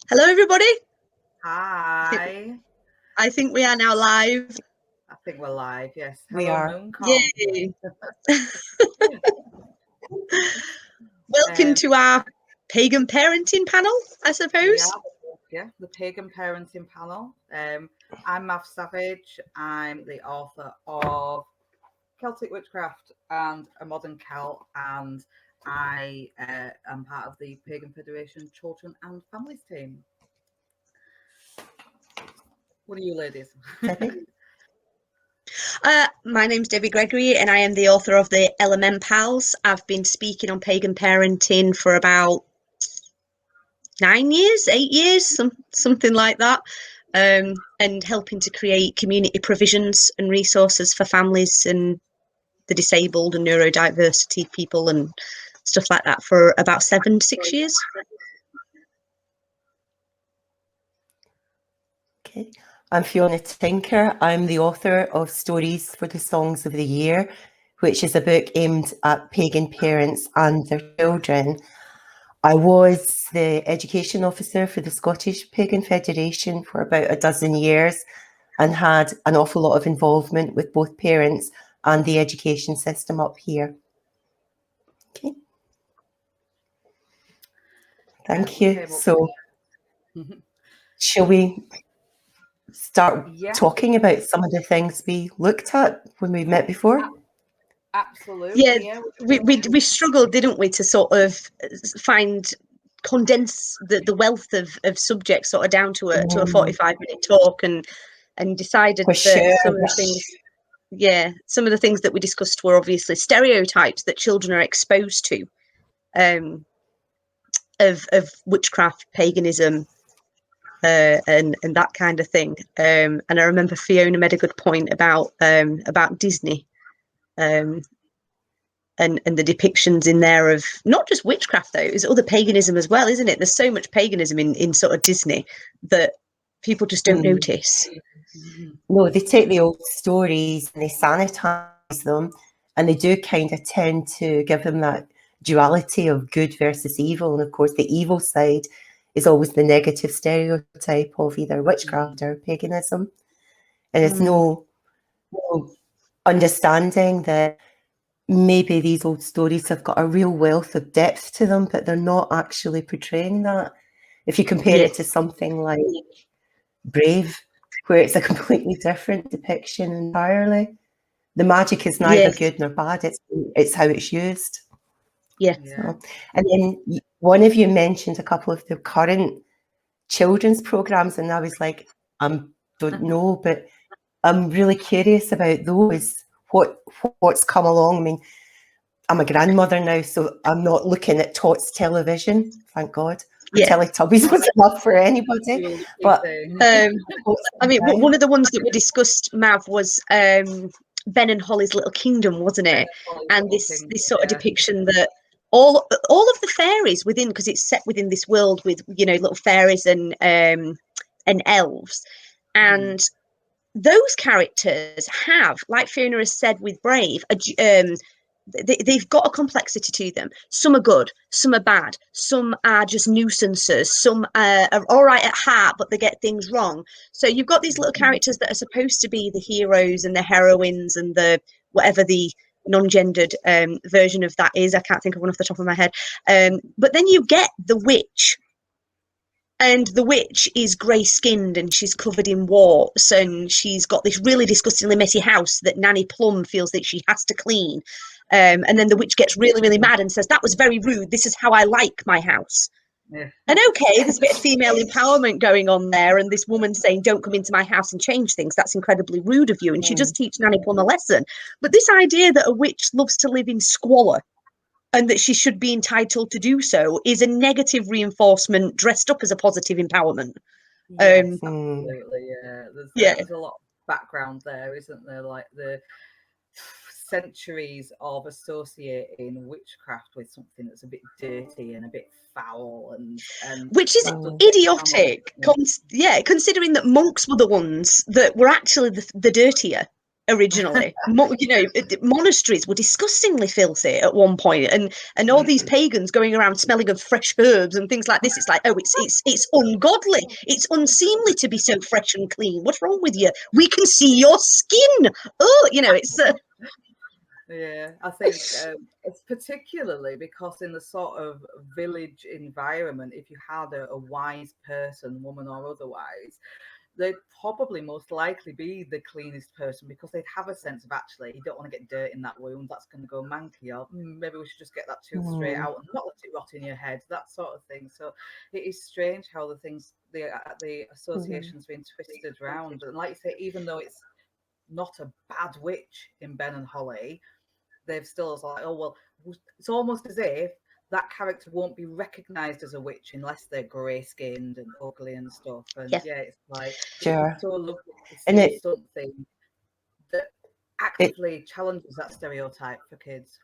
Hello, everybody. Hi. I think we are now live. I think we're live, yes. We Hello, are. Mooncon. Yay. Welcome to our pagan parenting panel, I suppose. Yeah, the pagan parenting panel. I'm Mabh Savage. I'm the author of Celtic Witchcraft and A Modern Celt, and I am part of the Pagan Federation Children and Families team. What are you ladies? My name's Debi Gregory, and I am the author of the Elementals. I've been speaking on pagan parenting for about 9 years, 8 years, something like that, and helping to create community provisions and resources for families and the disabled and neurodiversity people and stuff like that for about 6 years. Okay. I'm Fiona Thinker. I'm the author of Stories for the Songs of the Year, which is a book aimed at pagan parents and their children. I was the education officer for the Scottish Pagan Federation for about a dozen years and had an awful lot of involvement with both parents and the education system up here. Okay. Thank you. So, shall we start talking about some of the things we looked at when we met before? Absolutely. Yeah, we struggled, didn't we, to sort of condense the wealth of subjects sort of down to a 45-minute talk, and decided that some of the things that we discussed were obviously stereotypes that children are exposed to of witchcraft, paganism, and that kind of thing. And I remember Fiona made a good point about Disney. And the depictions in there of not just witchcraft, though, it's other paganism as well, isn't it? There's so much paganism in sort of Disney that people just don't notice. No, they take the old stories and they sanitize them, and they do kind of tend to give them that duality of good versus evil. And of course, the evil side is always the negative stereotype of either witchcraft or paganism. And it's no understanding that maybe these old stories have got a real wealth of depth to them, but they're not actually portraying that. If you compare it to something like Brave, where it's a completely different depiction entirely. The magic is neither good nor bad, it's how it's used. So, and then one of you mentioned a couple of the current children's programs, and I was like, don't know, but I'm really curious about those. What's come along? I mean, I'm a grandmother now, so I'm not looking at Tots television, thank God. Teletubbies was enough for anybody. But I mean, one of the ones that we discussed, Mabh, was Ben and Holly's Little Kingdom, wasn't it? And this sort of depiction that all of the fairies within, because it's set within this world with, you know, little fairies and elves, and those characters have, like Fiona has said with Brave, they've got a complexity to them. Some are good, some are bad, some are just nuisances, some are all right at heart, but they get things wrong. So you've got these little characters that are supposed to be the heroes and the heroines and the whatever the non-gendered version of that is. I can't think of one off the top of my head. But then you get the witch. And the witch is grey-skinned and she's covered in warts and she's got this really disgustingly messy house that Nanny Plum feels that she has to clean. And then the witch gets really, really mad and says, "That was very rude. This is how I like my house." Yeah. And okay, there's a bit of female empowerment going on there, and this woman saying, "Don't come into my house and change things. That's incredibly rude of you." And she does teach Nanny Plum a lesson. But this idea that a witch loves to live in squalor and that she should be entitled to do so is a negative reinforcement dressed up as a positive empowerment. Yes, absolutely, yeah. There's a lot of background there, isn't there? Like the centuries of associating witchcraft with something that's a bit dirty and a bit foul, and which is idiotic. Considering that monks were the ones that were actually the dirtier. originally. Monasteries were disgustingly filthy at one point, and all these pagans going around smelling of fresh herbs and things like this. It's like, oh, it's ungodly. It's unseemly to be so fresh and clean. What's wrong with you? We can see your skin. Oh, it's. Yeah, I think it's particularly because in the sort of village environment, if you had a wise person, woman or otherwise, they'd probably most likely be the cleanest person, because they'd have a sense of, actually, you don't want to get dirt in that wound, that's going to go manky, or maybe we should just get that tooth straight out and not let it rot in your head, that sort of thing. So it is strange how the association's been twisted around. And like you say, even though it's not a bad witch in Ben and Holly, they've still like, oh, well, it's almost as if that character won't be recognized as a witch unless they're grey-skinned and ugly and stuff. And it's like, it's so lovely to see something that actively challenges that stereotype for kids.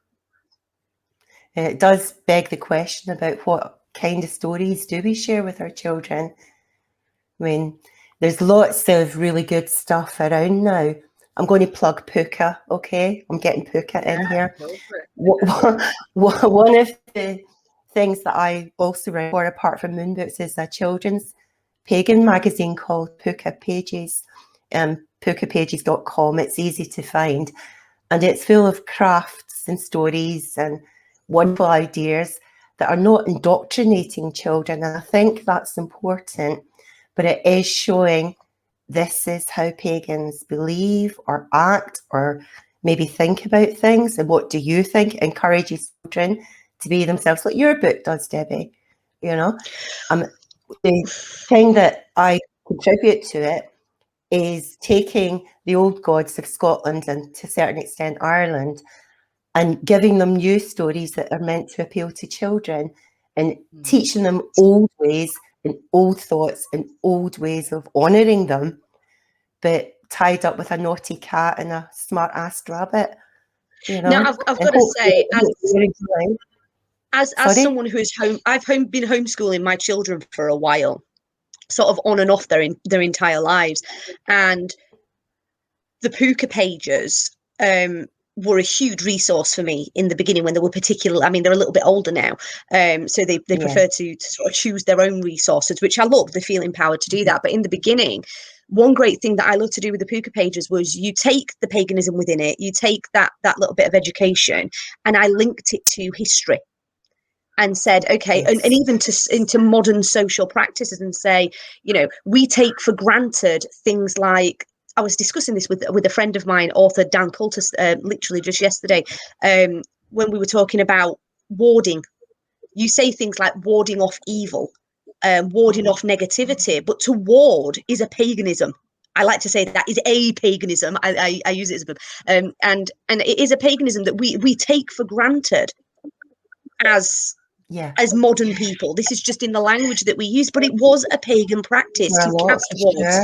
It does beg the question about what kind of stories do we share with our children. I mean, there's lots of really good stuff around now. I'm going to plug Puka, okay? I'm getting Puka in here. One of the things that I also write for, apart from Moonbooks, is a children's pagan magazine called Puka Pages, pukapages.com. It's easy to find. And it's full of crafts and stories and wonderful ideas that are not indoctrinating children. And I think that's important. But it is showing this is how pagans believe or act or maybe think about things. And what do you think? It encourages children to be themselves, like your book does, Debbie. The thing that I contribute to it is taking the old gods of Scotland and to a certain extent Ireland and giving them new stories that are meant to appeal to children and teaching them old ways and old thoughts and old ways of honouring them, but tied up with a naughty cat and a smart-ass rabbit. Now, I've got to say, as someone who's been homeschooling my children for a while, sort of on and off their entire lives, and the Puka pages were a huge resource for me in the beginning when they were particularly, I mean, they're a little bit older now, so they prefer to sort of choose their own resources, which I love. They feel empowered to do that. But in the beginning, one great thing that I love to do with the Puka pages was you take the paganism within it, you take that little bit of education, and I linked it to history and said, okay, and even into modern social practices, and say, we take for granted things like, I was discussing this with a friend of mine, author Dan Coulter, literally just yesterday, when we were talking about warding. You say things like warding off evil, warding off negativity, but to ward is a paganism. I like to say that is a paganism. I use it as a verb, and it is a paganism that we take for granted as modern people. This is just in the language that we use, but it was a pagan practice to cast wards.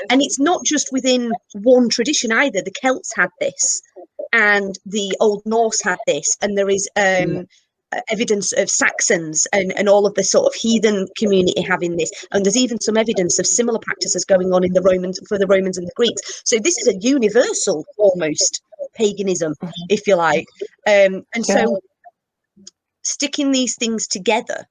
And it's not just within one tradition either. The Celts had this, and the Old Norse had this, and there is evidence of Saxons and all of the sort of heathen community having this, and there's even some evidence of similar practices going on in the Romans and the Greeks. So this is a universal almost paganism, if you like, so sticking these things together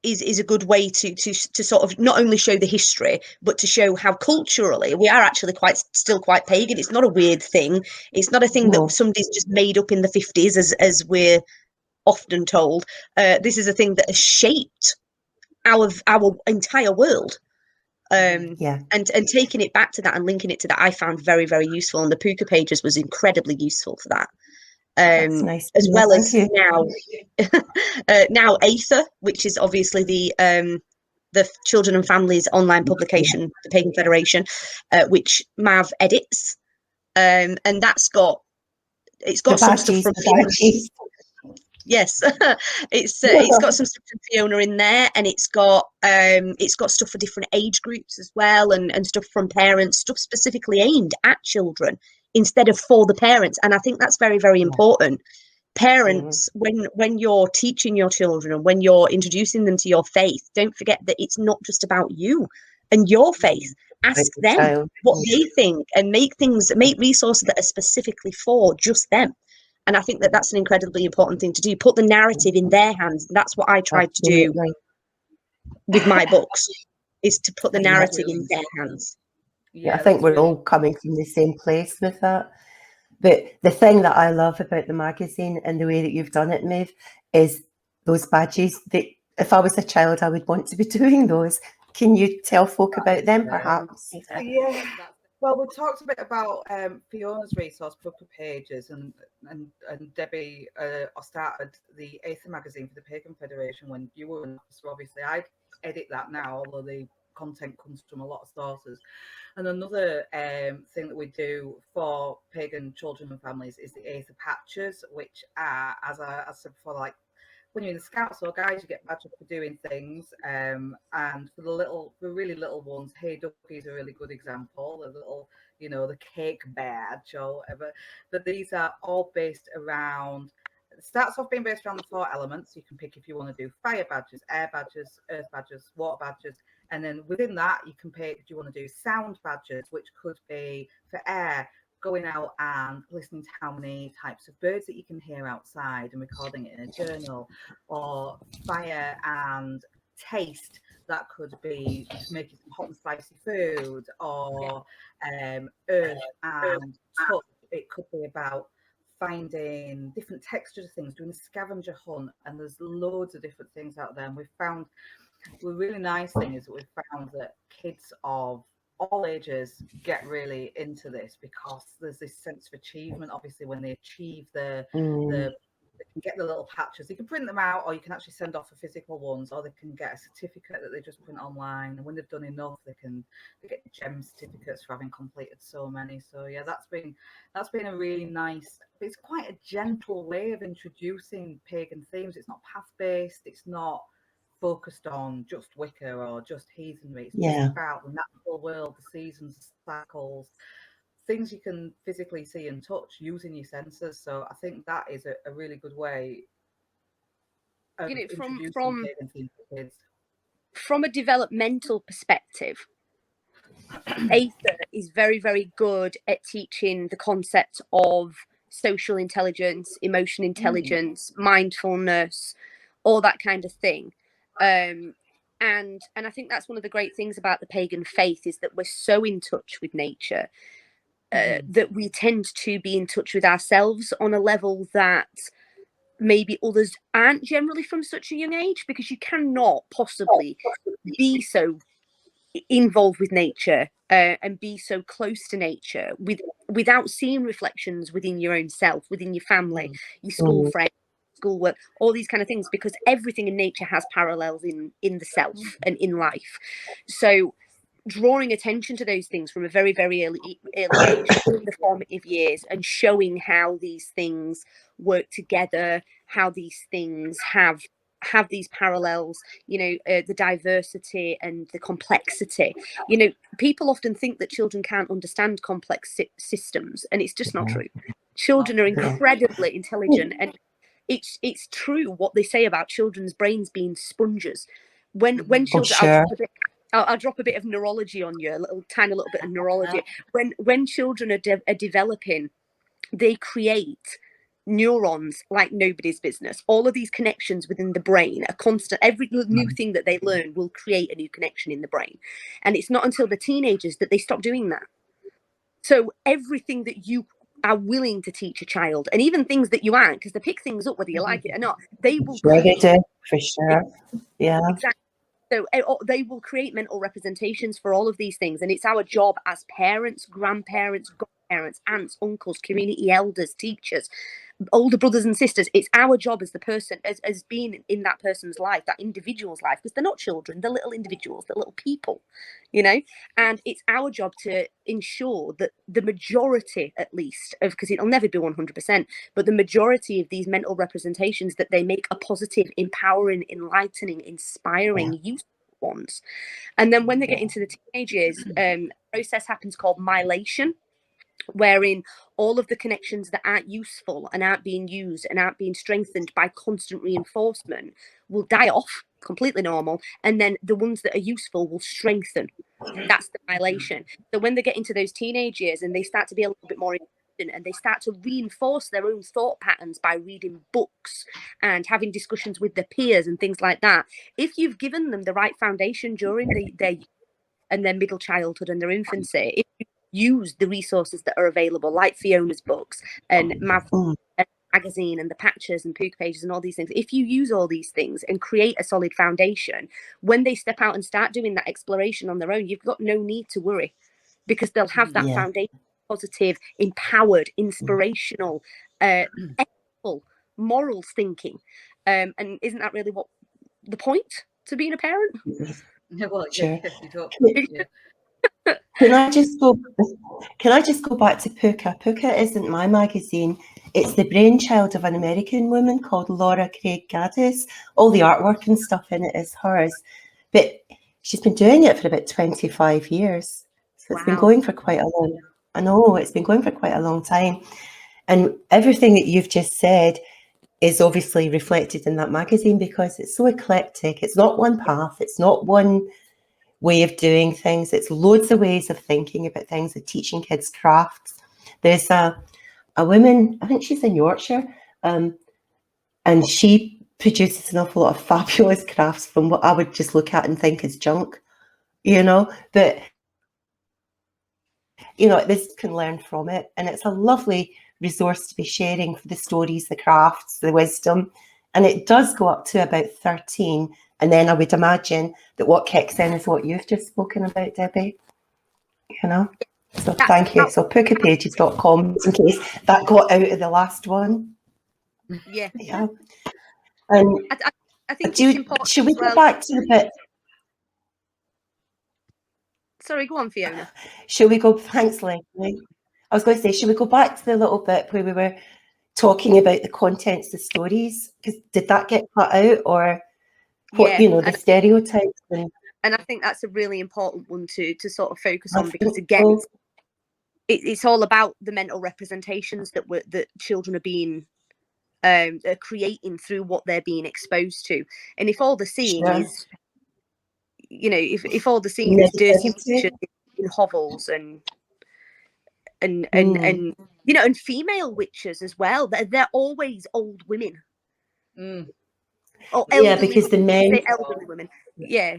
is a good way to sort of not only show the history, but to show how culturally we are actually still quite pagan. It's not a weird thing. It's not a thing that somebody's just made up in the 50s, as we're often told. This is a thing that has shaped our entire world. And taking it back to that and linking it to that, I found very, very useful. And the Puka pages was incredibly useful for that. Nice. As well as now Aether, which is obviously the Children and Families online publication, the Pagan Federation, which Mabh edits, and it's got some stuff from Fiona. Yes, it's got some stuff from Fiona in there, and it's got stuff for different age groups as well, and stuff from parents, stuff specifically aimed at children instead of for the parents. And I think that's very, very important. Parents, when you're teaching your children and when you're introducing them to your faith, don't forget that it's not just about you and your faith. ask them what they think, and make resources that are specifically for just them. And I think that that's an incredibly important thing to do. Put the narrative in their hands. That's what I tried to do with my books, is to put the narrative in their hands. Yeah, I think we're all coming from the same place with that. But the thing that I love about the magazine and the way that you've done it, Maeve, is those badges. That if I was a child, I would want to be doing those. Can you tell folk about them, perhaps? Yeah. Well, we talked a bit about Fiona's resource book pages, and Debbie started the Aether magazine for the Pagan Federation when you were in office. So obviously, I edit that now, although the content comes from a lot of sources. And another thing that we do for pagan children and families is the Aether patches, which are, as I said before, like when you're in the Scouts or Guides, you get badged for doing things. And for the really little ones, Hey Ducky is a really good example. The little, the cake badge or whatever. But these are all based around. It starts off being based around the 4 elements. You can pick if you want to do fire badges, air badges, earth badges, water badges. And then within that, you can pick, do you want to do sound badges, which could be for air, going out and listening to how many types of birds that you can hear outside and recording it in a journal, or fire and taste, that could be making some hot and spicy food, or earth and touch, it could be about finding different textures of things, doing a scavenger hunt, and there's loads of different things out there. And we've found the really nice thing is that we've found that kids of all ages get really into this, because there's this sense of achievement. Obviously, when they achieve they can get the little patches. You can print them out, or you can actually send off for physical ones, or they can get a certificate that they just print online. And when they've done enough, they get gem certificates for having completed so many. So yeah, that's been a really nice. It's quite a gentle way of introducing pagan themes. It's not path-based. It's not focused on just Wicca or just heathenry. It's just about the natural world, the seasons, cycles, things you can physically see and touch using your senses. So I think that is a really good way of introducing pagan themes to kids. From a developmental perspective, Aether is very, very good at teaching the concept of social intelligence, emotion intelligence, mindfulness, all that kind of thing. And I think that's one of the great things about the pagan faith, is that we're so in touch with nature that we tend to be in touch with ourselves on a level that maybe others aren't generally from such a young age, because you cannot possibly be so involved with nature and be so close to nature without seeing reflections within your own self, within your family, your school friends, schoolwork, all these kind of things, because everything in nature has parallels in the self and in life. So drawing attention to those things from a very, very early age, in the formative years, and showing how these things work together, how these things have these parallels, the diversity and the complexity. People often think that children can't understand complex systems, and it's just not true. Children are incredibly intelligent, and it's true what they say about children's brains being sponges. When children, I'll drop a bit of neurology on you, a tiny little bit of neurology. When children are developing, they create neurons like nobody's business. All of these connections within the brain are constant. Every new thing that they learn will create a new connection in the brain. And it's not until the teenagers that they stop doing that. So everything that you are willing to teach a child, and even things that you aren't, because they pick things up whether you like it or not, they will create. For sure. Yeah. Exactly. So they will create mental representations for all of these things. And it's our job as parents, grandparents, godparents, aunts, uncles, community elders, teachers, older brothers and sisters. It's our job as the person, as being in that person's life, that individual's life, because they're not children, they're little individuals, they're little people, and it's our job to ensure that the majority, at least, because it'll never be 100%, but the majority of these mental representations that they make are positive, empowering, enlightening, inspiring, useful ones. And then when they get into the teenage years, a process happens called mylation, wherein all of the connections that aren't useful and aren't being used and aren't being strengthened by constant reinforcement will die off, completely normal, and then the ones that are useful will strengthen. That's the violation. So when they get into those teenage years and they start to be a little bit more independent and they start to reinforce their own thought patterns by reading books and having discussions with their peers and things like that, if you've given them the right foundation during their and their middle childhood and their infancy, if you use the resources that are available, like Fiona's books and Mabh magazine and the patches and Puka pages and all these things, if you use all these things and create a solid foundation, when they step out and start doing that exploration on their own, you've got no need to worry, because they'll have that foundation, positive, empowered, inspirational, ethical, morals thinking. And isn't that really what the point to being a parent? Well, Sure. Yeah. Can I just go back to Puka? Puka isn't my magazine. It's the brainchild of an American woman called Laura Craig Gaddis. All the artwork and stuff in it is hers. But she's been doing it for about 25 years. So it's been going for quite a long, I know, it's been going for quite a long time. And everything that you've just said is obviously reflected in that magazine because it's so eclectic. It's not one path. It's not one way of doing things. It's loads of ways of thinking about things, of teaching kids crafts. There's a woman, I think she's in Yorkshire, and she produces an awful lot of fabulous crafts from what I would just look at and think is junk, you know, but, you know, this can learn from it. And it's a lovely resource to be sharing for the stories, the crafts, the wisdom. And it does go up to about 13. And then I would imagine that what kicks in is what you've just spoken about, Debbie, you know? So thank you. So pukapages.com, in case that got out of the last one. Yeah. And I think it's important. Should we go back to the bit? Sorry, go on, Fiona. Should we go? Thanks, Leslie. I was going to say, should we go back to the little bit where we were talking about the contents of the stories? Because did that get cut out, or what? You know, the stereotypes. And I think that's a really important one to sort of focus on, because again, it's all about the mental representations that children are being creating through what they're being exposed to. And if all they're seeing is, you know, if all they're seeing is dirty pictures in hovels and you know, and female witches as well, they're always old women. Or because the men, elderly women. Yeah,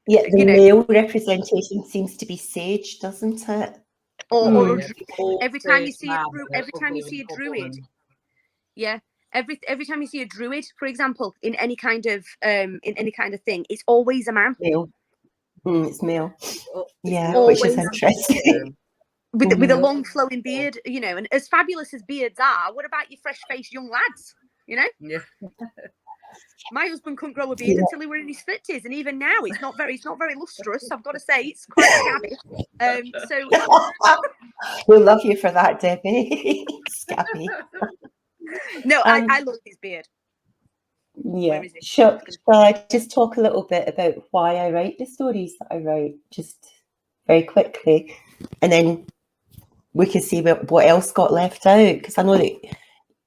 the male representation seems to be sage, doesn't it? Or every time you see a druid, every time you see a druid, for example, in any kind of thing, it's always a man. Male. It's male. Yeah, always, which is interesting. With a long flowing beard, you know, and as fabulous as beards are, what about your fresh-faced young lads? You know? Yeah. My husband couldn't grow a beard until he was in his 30s, and even now it's not very lustrous. I've got to say, it's quite scabby. So we'll love you for that, Debbie. Scabby. No, I love his beard. Yeah. Shall I just talk a little bit about why I write the stories that I write, just very quickly, and then we can see what else got left out, because I know that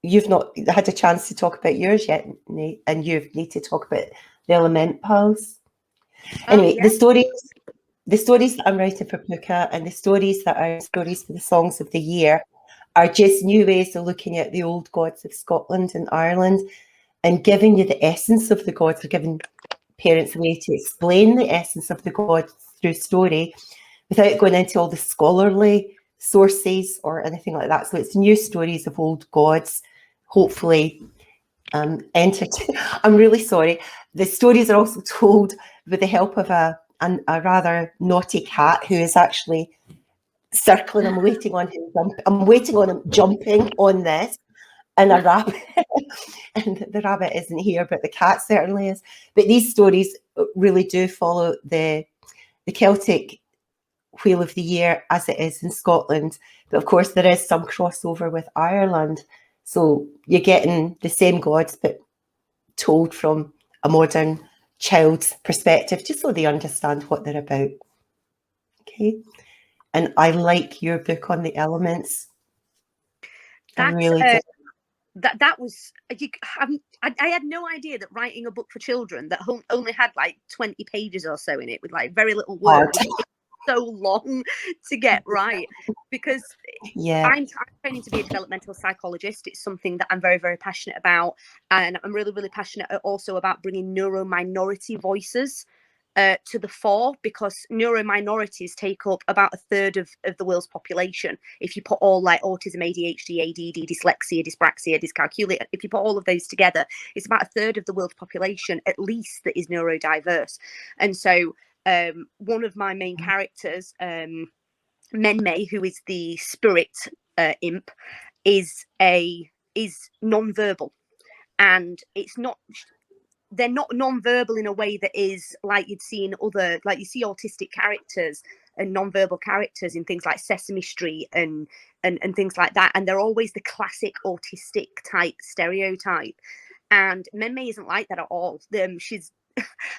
you've not had a chance to talk about yours yet, Nate, and you need to talk about the Elementals. Anyway, the stories that I'm writing for Puka and the stories that are stories for the Songs of the Year are just new ways of looking at the old gods of Scotland and Ireland and giving you the essence of the gods, or giving parents a way to explain the essence of the gods through story without going into all the scholarly sources or anything like that. So it's new stories of old gods, hopefully entertaining. I'm really sorry. The stories are also told with the help of a rather naughty cat who is actually circling. I'm waiting on him jumping on this, and a rabbit. And the rabbit isn't here, but the cat certainly is. But these stories really do follow the Celtic Wheel of the Year as it is in Scotland. But of course, there is some crossover with Ireland. So you're getting the same gods, but told from a modern child's perspective, just so they understand what they're about. Okay. And I like your book on the elements. I That's really did. that was I had no idea that writing a book for children that only had like 20 pages or so in it with like very little work would take so long to get right, because Yeah. I'm training to be a developmental psychologist. It's something that I'm very, very passionate about, and I'm really, really passionate also about bringing neuro-minority voices to the fore, because neuro-minorities take up about a third of the world's population. If you put all like autism, ADHD, ADD, dyslexia, dyspraxia, dyscalculia, if you put all of those together, it's about a third of the world's population at least that is neurodiverse. And so one of my main characters, Menmei, who is the spirit imp, is non-verbal, and it's not. They're not non-verbal in a way that is like you'd see in other, like you see autistic characters and non-verbal characters in things like Sesame Street and things like that, and they're always the classic autistic type stereotype. And Menmei isn't like that at all. She's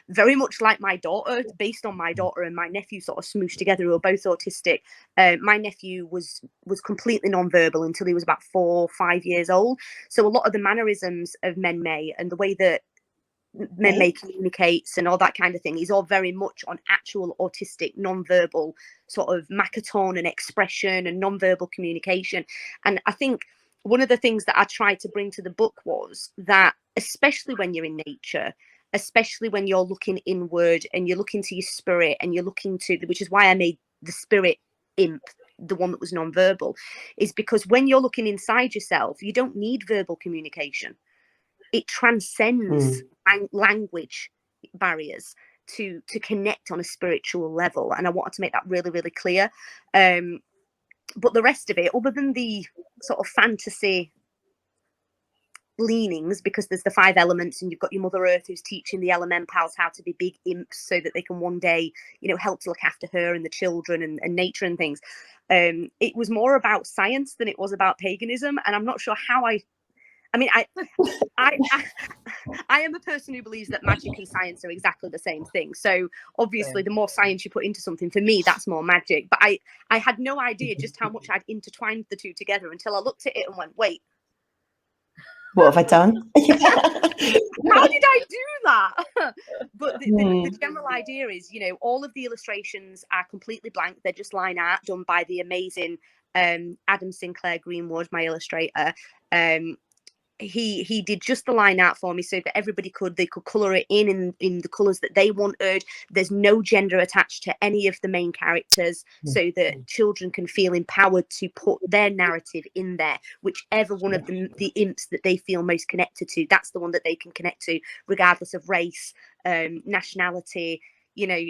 very much like my daughter, based on my daughter and my nephew sort of smooshed together, who are both autistic. My nephew was completely non-verbal until he was about 4 or 5 years old. So a lot of the mannerisms of Menmei and the way that Menmei communicates and all that kind of thing is all very much on actual autistic non-verbal sort of macatone and expression and non-verbal communication. And I think one of the things that I tried to bring to the book was that, especially when you're in nature, especially when you're looking inward and you're looking to your spirit and you're looking to, which is why I made the spirit imp the one that was non-verbal, is because when you're looking inside yourself, you don't need verbal communication. It transcends language barriers to connect on a spiritual level, and I wanted to make that really, really clear. But the rest of it, other than the sort of fantasy leanings, because there's the 5 elements and you've got your Mother Earth who's teaching the elementals how to be big imps so that they can one day, you know, help to look after her and the children and nature and things. It was more about science than it was about paganism, and I'm not sure how I am a person who believes that magic and science are exactly the same thing. So obviously the more science you put into something, for me, that's more magic. But I had no idea just how much I'd intertwined the two together until I looked at it and went, wait, what have I done? How did I do that? But the general idea is, you know, all of the illustrations are completely blank. They're just line art done by the amazing Adam Sinclair Greenwood, my illustrator. He did just the line art for me so that everybody could colour it in the colours that they wanted. There's no gender attached to any of the main characters, so that children can feel empowered to put their narrative in there, whichever one of the imps that they feel most connected to, that's the one that they can connect to, regardless of race, nationality, you know,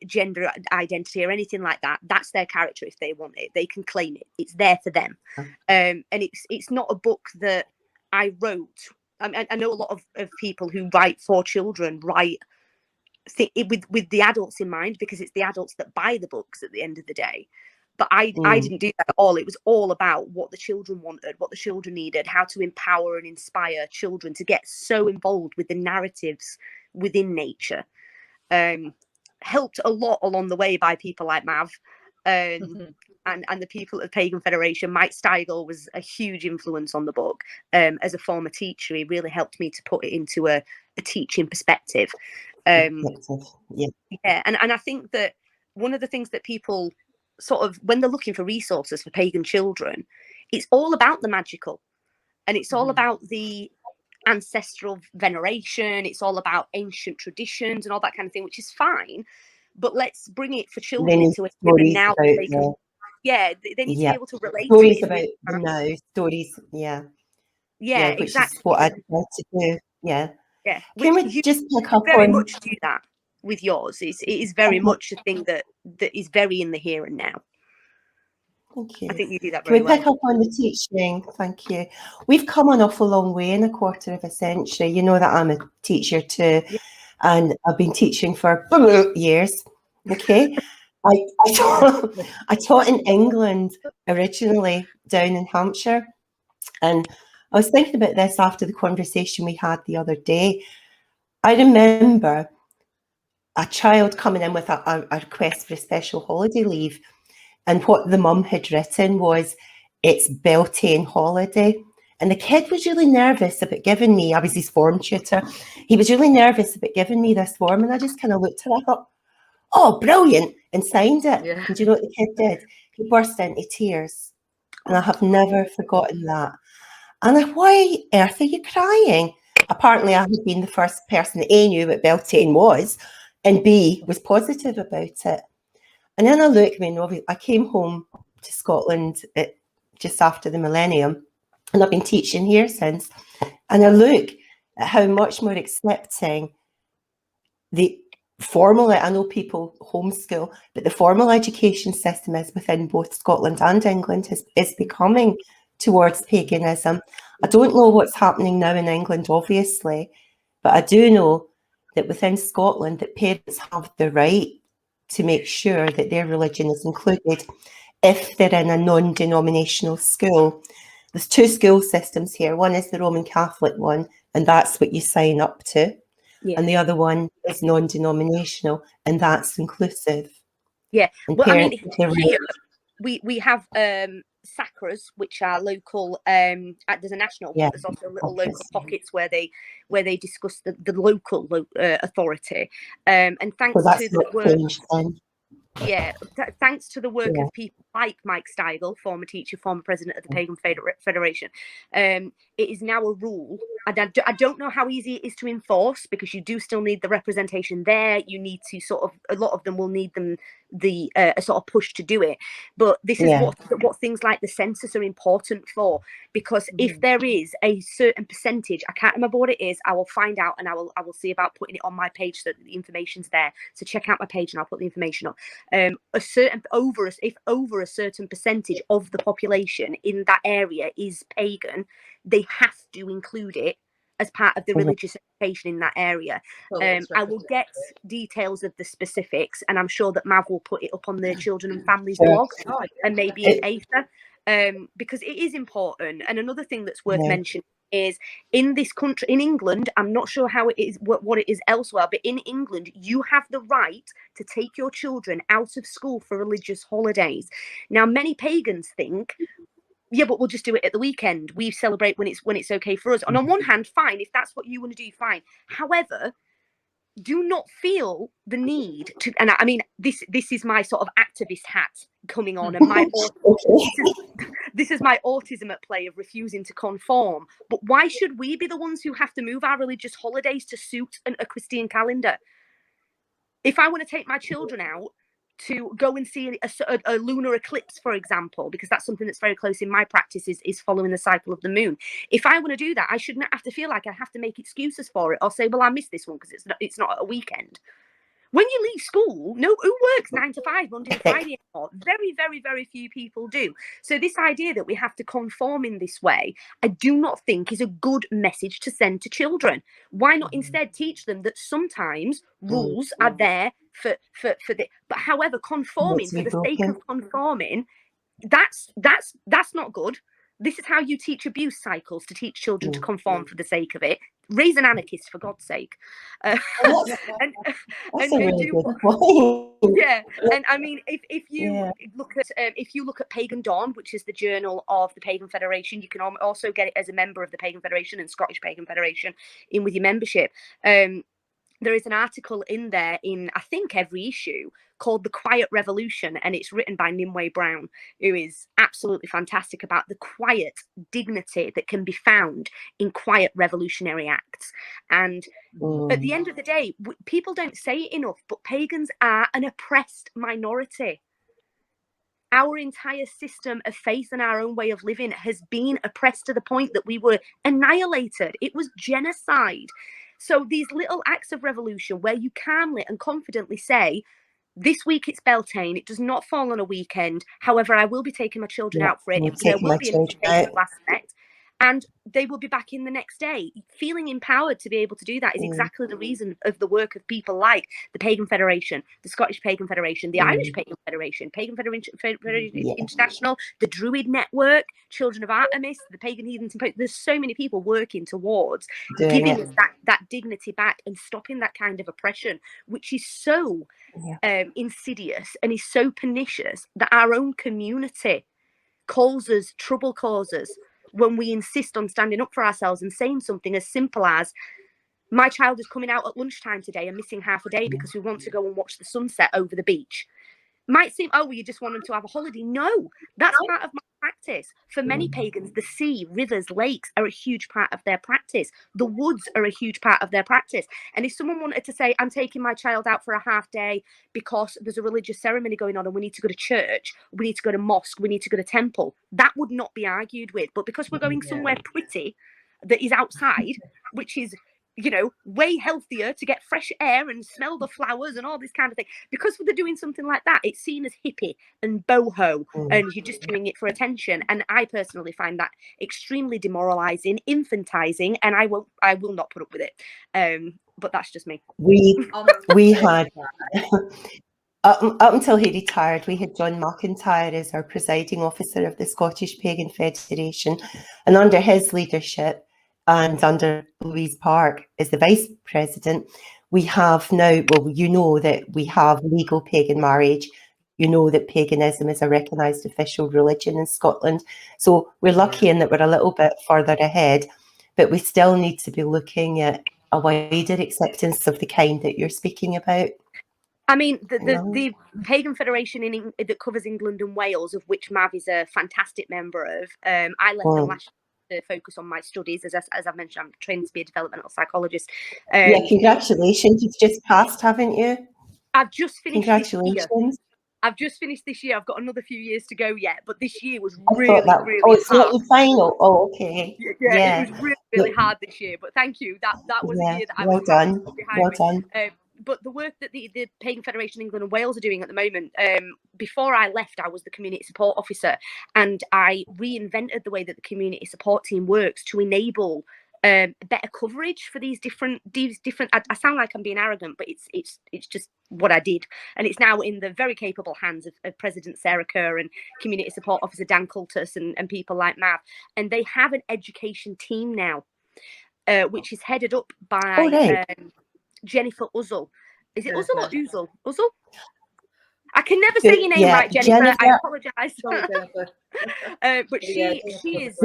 gender identity or anything like that. That's their character. If they want it, they can claim it. It's there for them. And it's not a book that I wrote. I know a lot of people who write for children write with the adults in mind, because it's the adults that buy the books at the end of the day. But I didn't do that at all. It was all about what the children wanted, what the children needed, how to empower and inspire children to get so involved with the narratives within nature. Helped a lot along the way by people like Mabh. And the people at Pagan Federation. Mike Steigel was a huge influence on the book. As a former teacher, he really helped me to put it into a teaching perspective. And I think that one of the things that people sort of, when they're looking for resources for pagan children, it's all about the magical, and it's all about the ancestral veneration. It's all about ancient traditions and all that kind of thing, which is fine. But let's bring it for children into a given now that they can. Yeah, they need to be able to relate stories to about the now, stories, which exactly. is what I'd like to do. Can Which we just pick up very on much do that with yours? It is very much a thing that is very in the here and now. Thank you. I think you do that Can very we pick up on the teaching? Thank you. We've come an awful long way in a quarter of a century. You know that I'm a teacher too, and I've been teaching for years. Okay. I taught in England originally, down in Hampshire, and I was thinking about this after the conversation we had the other day. I remember a child coming in with a request for a special holiday leave And what the mum had written was, it's Beltane holiday. And the kid was really nervous about giving me, I was his form tutor, he was really nervous about giving me this form. And I just kind of looked at it, I thought, oh, brilliant, and signed it. Yeah. And do you know what the kid did? He burst into tears. And I have never forgotten that. And I, why on earth are you crying? Apparently I had been the first person that A, knew what Beltane was, and B, was positive about it. And then I look, I came home to Scotland just after the millennium, and I've been teaching here since. And I look at how much more accepting the formal, I know people homeschool, but the formal education system is within both Scotland and England is becoming towards paganism. I don't know what's happening now in England, obviously, but I do know that within Scotland that parents have the right to make sure that their religion is included if they're in a non-denominational school. There's two school systems here. One is the Roman Catholic one, and that's what you sign up to. Yeah. And the other one is non-denominational, and that's inclusive. Yeah. And Well, I mean, parents, here we have sacras, which are local. There's a national one. Yeah, There's also little okay. local pockets where they discuss the local authority. And thanks so that's to the not work. changed then. Yeah, thanks to the work Yeah. of people like Mike Steigel, former teacher, former president of the Pagan Federation, it is now a rule. And I don't know how easy it is to enforce, because you do still need the representation there. You need to a lot of them will need a sort of push to do it. But this is what things like the census are important for, because if there is a certain percentage, I can't remember what it is, I will find out, and I will see about putting it on my page so that the information's there. So check out my page and I'll put the information up. If over a certain percentage of the population in that area is pagan, they have to include it as part of the religious education in that area. I will get details of the specifics, and I'm sure that Mabh will put it up on the Children and Families blog, and maybe in Aether, because it is important. And another thing that's worth mentioning is, in this country, in England, I'm not sure how it is, what it is elsewhere, but in England, you have the right to take your children out of school for religious holidays. Now, many pagans think, yeah, but we'll just do it at the weekend. We celebrate when it's okay for us. And on one hand, fine, if that's what you want to do, fine. However, do not feel the need to, and I mean, this is my sort of activist hat coming on, and this is my autism at play of refusing to conform. But why should we be the ones who have to move our religious holidays to suit a Christian calendar? If I want to take my children out to go and see a lunar eclipse, for example, because that's something that's very close in my practice, is following the cycle of the moon. If I want to do that, I shouldn't have to feel like I have to make excuses for it, or say, well, I missed this one because it's not a weekend. When you leave school, who works 9 to 5 Monday to Friday anymore? Very, very, very few people do. So this idea that we have to conform in this way, I do not think is a good message to send to children. Why not instead teach them that sometimes rules are there for the, but however, conforming for the sake of conforming, that's not good. This is how you teach abuse cycles, to teach children to conform for the sake of it. Raise an anarchist, for God's sake. That's a really good point. Yeah, and I mean, if you look at Pagan Dawn, which is the journal of the Pagan Federation, you can also get it as a member of the Pagan Federation and Scottish Pagan Federation in with your membership. There is an article in there in, I think, every issue called The Quiet Revolution, and it's written by Nimue Brown, who is absolutely fantastic about the quiet dignity that can be found in quiet revolutionary acts. And at the end of the day, people don't say it enough, but pagans are an oppressed minority. Our entire system of faith and our own way of living has been oppressed to the point that we were annihilated. It was genocide. So these little acts of revolution where you calmly and confidently say, this week it's Beltane, it does not fall on a weekend. However, I will be taking my children out for it. There will be an educational aspect. and they will be back in the next day. Feeling empowered to be able to do that is exactly the reason of the work of people like the Pagan Federation, the Scottish Pagan Federation, the Irish Pagan Federation, Pagan Federation International, the Druid Network, Children of Artemis, the Pagan Heathens. There's so many people working towards giving us that dignity back and stopping that kind of oppression, which is so insidious and is so pernicious that our own community trouble causes when we insist on standing up for ourselves and saying something as simple as, my child is coming out at lunchtime today and missing half a day because we want to go and watch the sunset over the beach. Might seem, oh, well, you just want them to have a holiday. No, that's part of my practice. For many pagans, the sea, rivers, lakes are a huge part of their practice. The woods are a huge part of their practice. And if someone wanted to say, I'm taking my child out for a half day because there's a religious ceremony going on and we need to go to church, we need to go to mosque, we need to go to temple, that would not be argued with. But because we're going somewhere pretty that is outside, which is, you know, way healthier to get fresh air and smell the flowers and all this kind of thing, because they're doing something like that, it's seen as hippie and boho and you're just doing it for attention. And I personally find that extremely demoralizing, infantizing, and I will not put up with it. But that's just me. We had up until he retired, we had John McIntyre as our presiding officer of the Scottish Pagan Federation, and under his leadership and under Louise Park as the vice president, we have now, well, you know that we have legal pagan marriage. You know that paganism is a recognised official religion in Scotland. So we're lucky in that we're a little bit further ahead, but we still need to be looking at a wider acceptance of the kind that you're speaking about. I mean, the Pagan Federation that covers England and Wales, of which Mabh is a fantastic member of, I left them last year to focus on my studies. As I've mentioned, I'm trained to be a developmental psychologist. Yeah, congratulations. You've just passed, haven't you? I've just finished. Congratulations. I've just finished this year. I've got another few years to go yet, but this year was really hard. It's not your final. Oh, okay. Yeah, it was really hard this year. But thank you. That was a year that I was behind me. But the work that the Pagan Federation England and Wales are doing at the moment, before I left, I was the community support officer, and I reinvented the way that the community support team works to enable better coverage for these different. I sound like I'm being arrogant, but it's just what I did, and it's now in the very capable hands of President Sarah Kerr and Community Support Officer Dan Cultus and people like Mabh, and they have an education team now, which is headed up by Jennifer Uzzle. Is it Uzzle or Uzzle? Uzzle? I can never say your name right, Jennifer. I apologise. But she is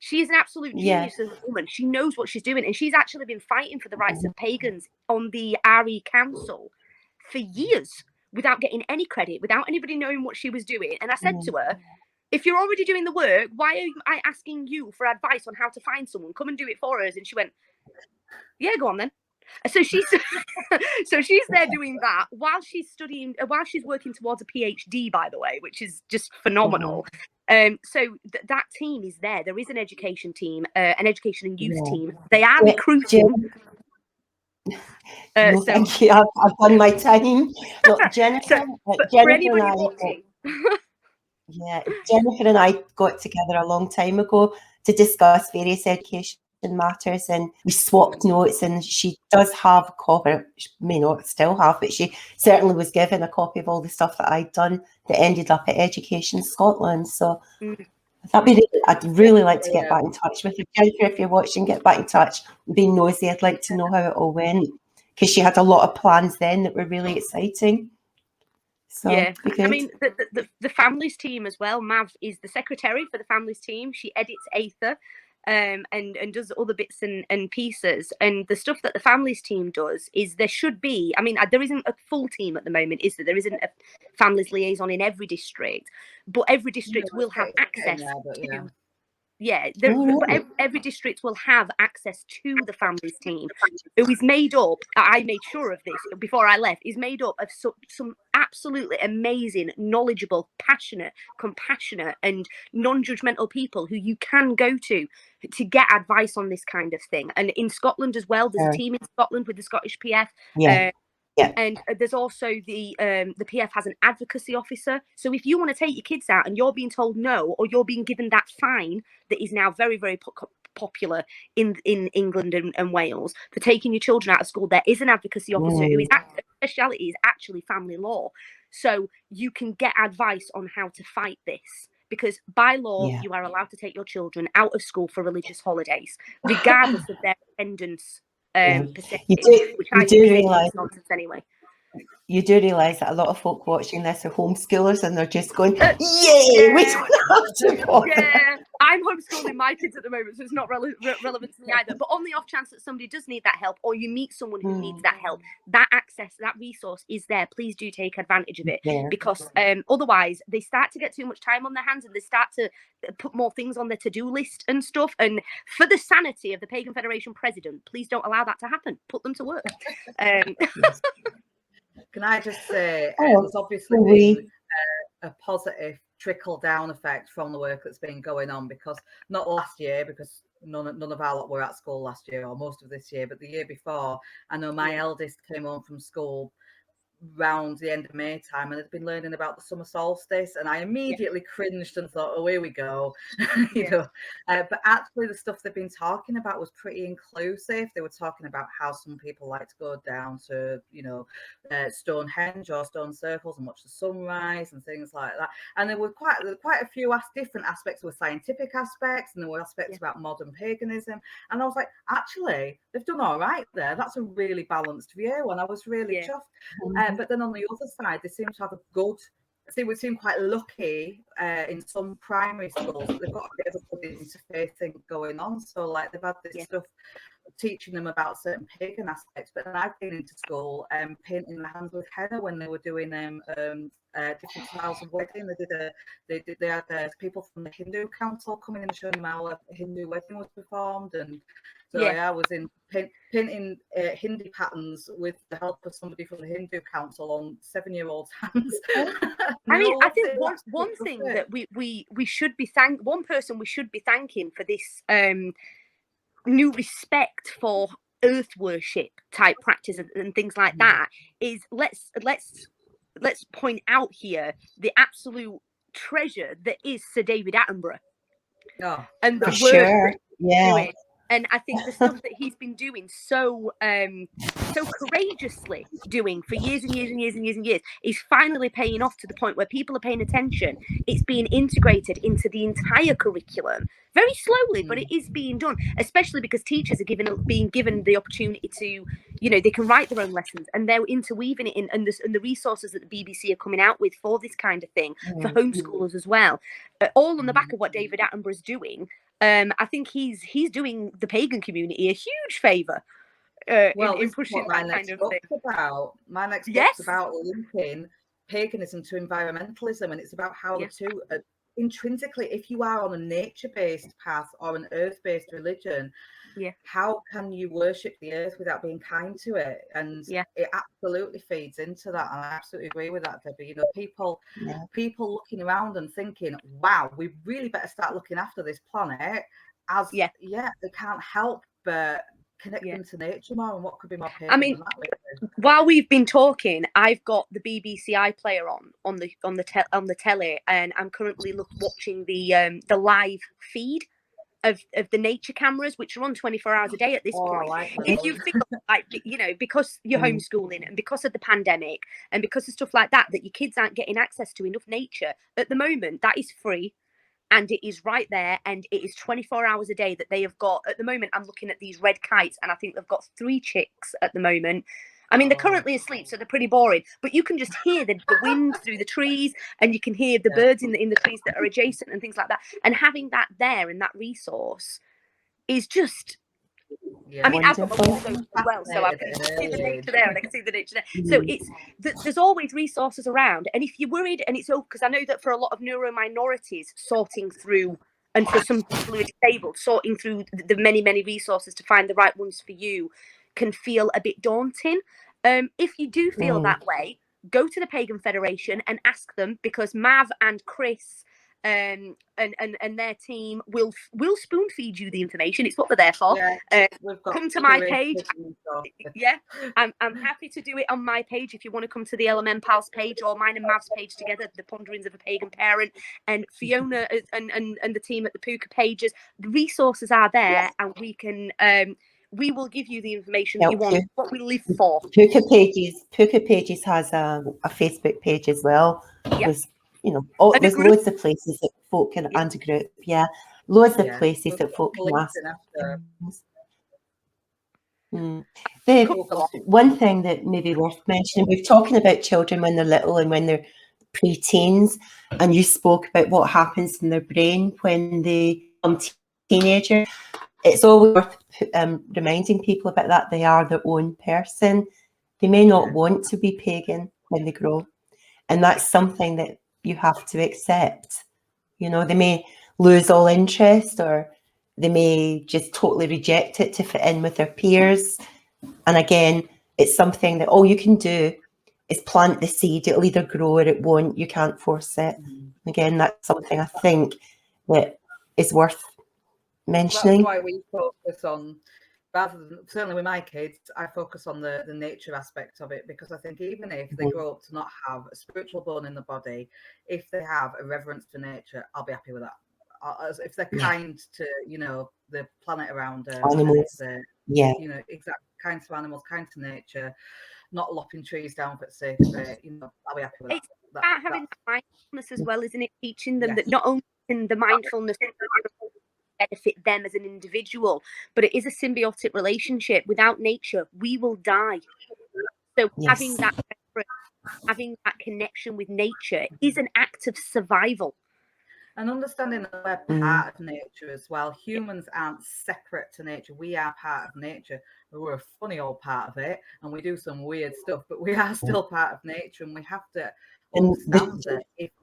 she is an absolute genius as a woman. She knows what she's doing, and she's actually been fighting for the rights of pagans on the RE Council for years without getting any credit, without anybody knowing what she was doing. And I said to her, if you're already doing the work, why am I asking you for advice on how to find someone? Come and do it for us. And she went, yeah, go on then. So she's there doing that while she's studying, while she's working towards a PhD, by the way, which is just phenomenal. So that team is there. There is an education team, an education and youth team. They are recruiting. Thank you. I've done my time. Look, Jennifer, Jennifer and I got together a long time ago to discuss various education matters, and we swapped notes, and she does have a copy, she may not still have, but she certainly was given a copy of all the stuff that I'd done that ended up at Education Scotland. So I'd really like to get back in touch with you. Jennifer, if you're watching, get back in touch. Being nosy, I'd like to know how it all went, because she had a lot of plans then that were really exciting. So, I mean, the families team as well. Mabh is the secretary for the families team. She edits Aether. And does other bits and pieces, and the stuff that the families team does is there should be, I mean, there isn't a full team at the moment, is there? There isn't a families liaison in every district, but every district will have access to but every district will have access to the families team, who is made up, I made sure of this before I left, is made up of some absolutely amazing, knowledgeable, passionate, compassionate and non-judgmental people who you can go to get advice on this kind of thing. And in Scotland as well, there's a team in Scotland with the Scottish PF. And there's also the PF has an advocacy officer. So if you want to take your kids out and you're being told no, or you're being given that fine that is now very, very popular in England and Wales for taking your children out of school, there is an advocacy officer who is speciality is actually family law. So you can get advice on how to fight this. Because by law, you are allowed to take your children out of school for religious holidays, regardless of their attendance percentage, which I think is nonsense anyway. You do realise that a lot of folk watching this are homeschoolers and they're just going, yay, we don't have to bother. Yeah, I'm homeschooling my kids at the moment, so it's not relevant to me either. But on the off chance that somebody does need that help, or you meet someone who needs that help, that access, that resource is there. Please do take advantage of it, because otherwise they start to get too much time on their hands and they start to put more things on their to-do list and stuff. And for the sanity of the Pagan Federation president, please don't allow that to happen. Put them to work. Can I just say, there's obviously been a positive trickle-down effect from the work that's been going on, because not last year, because none of our lot were at school last year, or most of this year, but the year before, I know my eldest came home from school round the end of May time and had been learning about the summer solstice, and I immediately cringed and thought, oh, here we go. you know, but actually the stuff they've been talking about was pretty inclusive. They were talking about how some people like to go down to, you know, Stonehenge or stone circles and watch the sunrise and things like that. And there were quite a few different aspects. There were scientific aspects, and there were aspects about modern paganism, and I was like, actually they've done all right there. That's a really balanced view, and I was really chuffed. But then on the other side, they seem to have we seem quite lucky in some primary schools that they've got a bit of a good interfaith thing going on. So like they've had this stuff teaching them about certain pagan aspects. But then I've been into school painting their hands with henna when they were doing different styles of wedding. They had people from the Hindu council coming in and showing them how a Hindu wedding was performed. And so I was in painting Hindi patterns with the help of somebody from the Hindu council on 7-year-olds' hands. I mean, I think one thing that we should be one person we should be thanking for this new respect for earth worship type practice and things like that is let's point out here the absolute treasure that is Sir David Attenborough. And the work doing. And I think the stuff that he's been doing so courageously doing for years and years and years and years and years is finally paying off to the point where people are paying attention. It's being integrated into the entire curriculum very slowly, but it is being done, especially because teachers are being given the opportunity to, you know, they can write their own lessons, and they're interweaving it in, and the resources that the BBC are coming out with for this kind of thing for homeschoolers as well, all on the back of what David Attenborough's doing. I think he's doing the pagan community a huge favour in pushing that kind of thing. My next book's about linking paganism to environmentalism, and it's about how the two intrinsically, if you are on a nature-based path or an earth-based religion, how can you worship the earth without being kind to it? And it absolutely feeds into that, and I absolutely agree with that, Debbie. You know, people looking around and thinking, wow, we really better start looking after this planet, as they can't help but connect them to nature more, and what could be more pagan. I mean, than that, really? While we've been talking, I've got the BBC iPlayer on the telly, and I'm currently watching the live feed of the nature cameras, which are on 24 hours a day at this point. If you feel like, you know, because you're homeschooling and because of the pandemic and because of stuff like that your kids aren't getting access to enough nature at the moment, that is free. And it is right there, and it is 24 hours a day that they have got. At the moment, I'm looking at these red kites, and I think they've got 3 chicks at the moment. I mean, they're currently asleep, so they're pretty boring. But you can just hear the wind through the trees, and you can hear the birds in the trees that are adjacent and things like that. And having that there and that resource is just... I mean, I've got my windows as well, so I can see the nature there and I can see the nature there. So there's always resources around. And if you're worried, and it's because I know that for a lot of neurominorities, sorting through, and for some people who are disabled, sorting through the many, many resources to find the right ones for you can feel a bit daunting. If you do feel that way, go to the Pagan Federation and ask them, because Mabh and Chris and their team will spoon feed you the information. It's what they're there for. We've got come to my page. Yeah, I'm happy to do it on my page if you want to come to the LMN Pals page or mine and Mav's page together, the Ponderings of a Pagan Parent, and Fiona and the team at the Puka pages. The resources are there, and we can we will give you the information that you want. What we live for. Puka pages has a Facebook page as well. Yeah. There's, you know, there's loads of places that folk can, and a group, loads of places that folk can ask. One thing that may be worth mentioning, we're talking about children when they're little and when they're pre-teens, and you spoke about what happens in their brain when they become teenagers. It's always worth reminding people about that. They are their own person. They may not want to be pagan when they grow, and that's something that you have to accept. You know, they may lose all interest, or they may just totally reject it to fit in with their peers. And again, it's something that all you can do is plant the seed. It'll either grow or it won't. You can't force it. Again, that's something I think that is worth mentioning. That's why we focus on, rather than, certainly with my kids, I focus on the nature aspect of it, because I think even if they grow up to not have a spiritual bone in the body, if they have a reverence for nature, I'll be happy with that. If they're kind to, you know, the planet around them, animals, you know, exactly, kind to animals, kind to nature, not lopping trees down for the sake of it, you know, I'll be happy with that. It's about having that mindfulness as well, isn't it? Teaching them that not only can the mindfulness benefit them as an individual, but it is a symbiotic relationship. Without nature, we will die. So having that connection with nature is an act of survival. And understanding that we're part of nature as well. Humans aren't separate to nature. We are part of nature. We're a funny old part of it, and we do some weird stuff, but we are still part of nature, and we have to understand that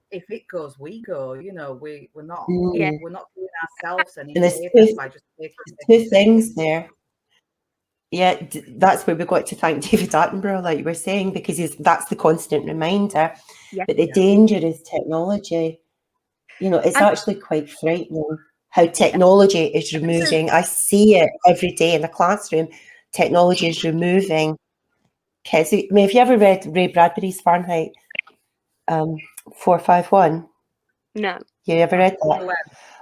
if it goes, we go. You know, we're not doing ourselves any favors by just taking two things there. Yeah, that's where we've got to thank David Attenborough, like you were saying, because that's the constant reminder. But the danger is technology. You know, it's actually quite frightening how technology is removing. I see it every day in the classroom. Technology is removing kids. I mean, have you ever read Ray Bradbury's Fahrenheit 451? No. You ever read that?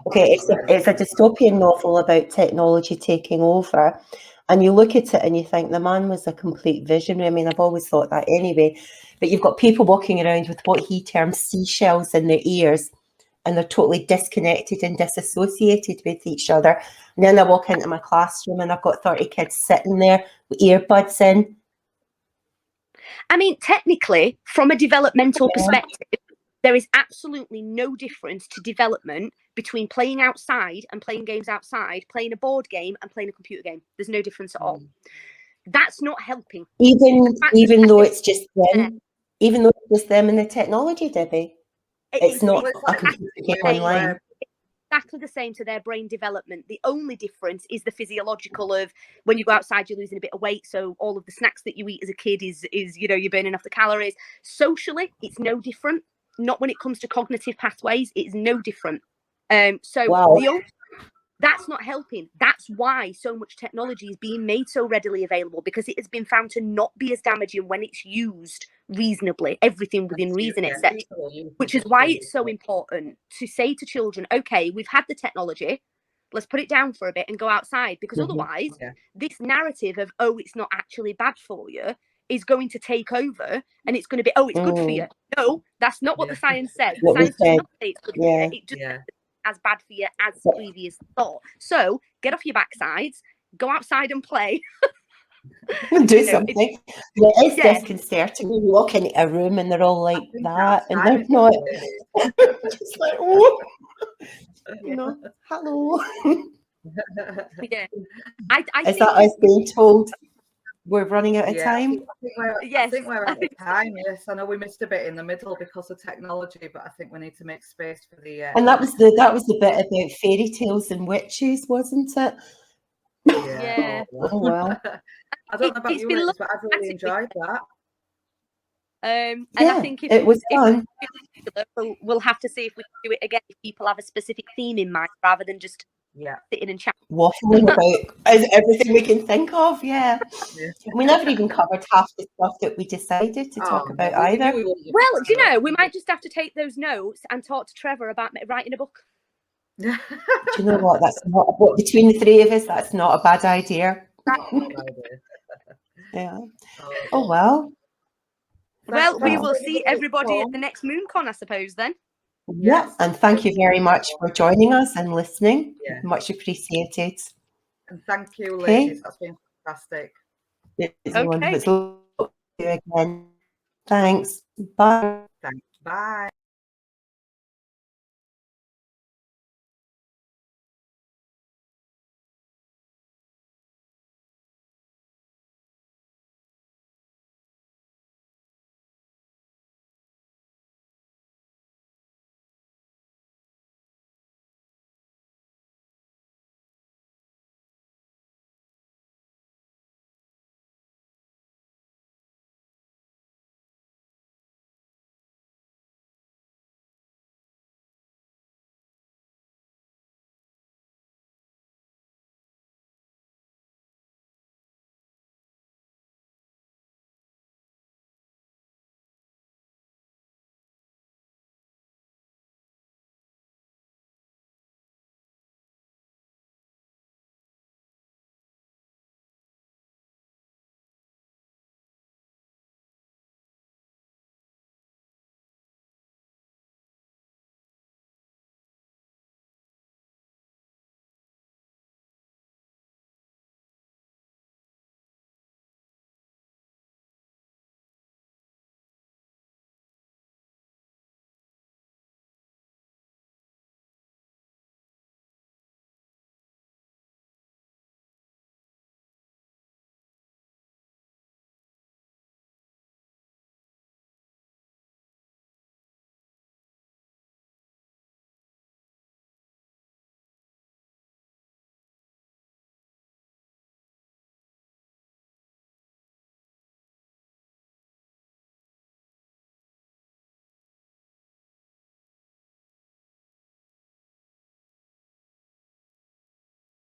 Okay, it's a dystopian novel about technology taking over. And you look at it and you think the man was a complete visionary. I mean, I've always thought that anyway. But you've got people walking around with what he terms seashells in their ears, and they're totally disconnected and disassociated with each other. And then I walk into my classroom and I've got 30 kids sitting there with earbuds in. I mean, technically, from a developmental perspective, there is absolutely no difference to development between playing outside and playing games outside, playing a board game and playing a computer game. There's no difference at all. That's not helping. Even though it's just them, even though it's just them and the technology, Debbie. It's not a computer game online. Exactly the same to their brain development. The only difference is the physiological of when you go outside, you're losing a bit of weight. So all of the snacks that you eat as a kid is you know, you're burning off the calories. Socially, it's no different. Not when it comes to cognitive pathways, it's no different. That's not helping. That's why so much technology is being made so readily available, because it has been found to not be as damaging when it's used reasonably, everything within reason, etc. Which is why it's so important to say to children, okay, we've had the technology, let's put it down for a bit and go outside, because otherwise this narrative of, oh, it's not actually bad for you is going to take over, and it's going to be, oh, it's good for you. No, that's not what the science says. The science does not say it's good for you. It just as bad for you as previous thought. So get off your backsides, go outside and play. Do something. It's disconcerting. You walk into a room and they're all like that, and they're not just like, oh, you know, hello. Is that us being told we're running out of time? I think we're out of time. Yes, I know we missed a bit in the middle because of technology, but I think we need to make space for the. And that was the bit about fairy tales and witches, wasn't it? Yeah. Oh well. I don't know about you, but I've really enjoyed that. And Yeah, I think if it was fun. we'll have to see if we can do it again if people have a specific theme in mind rather than just sitting and chatting. Waffling about everything we can think of, yeah. We never even covered half the stuff that we decided to talk about either. Well, do you know, we might just have to take those notes and talk to Trevor about writing a book. Do you know what? That's not what between the three of us. That's not a bad idea. Yeah. Oh well. Well, we will see everybody at the next MoonCon, I suppose. Then. Yeah, and thank you very much for joining us and listening. Yeah. Much appreciated. And thank you, Okay. ladies. That's been fantastic. It's wonderful. It's lovely to see you again. Thanks. Bye. Thanks. Bye.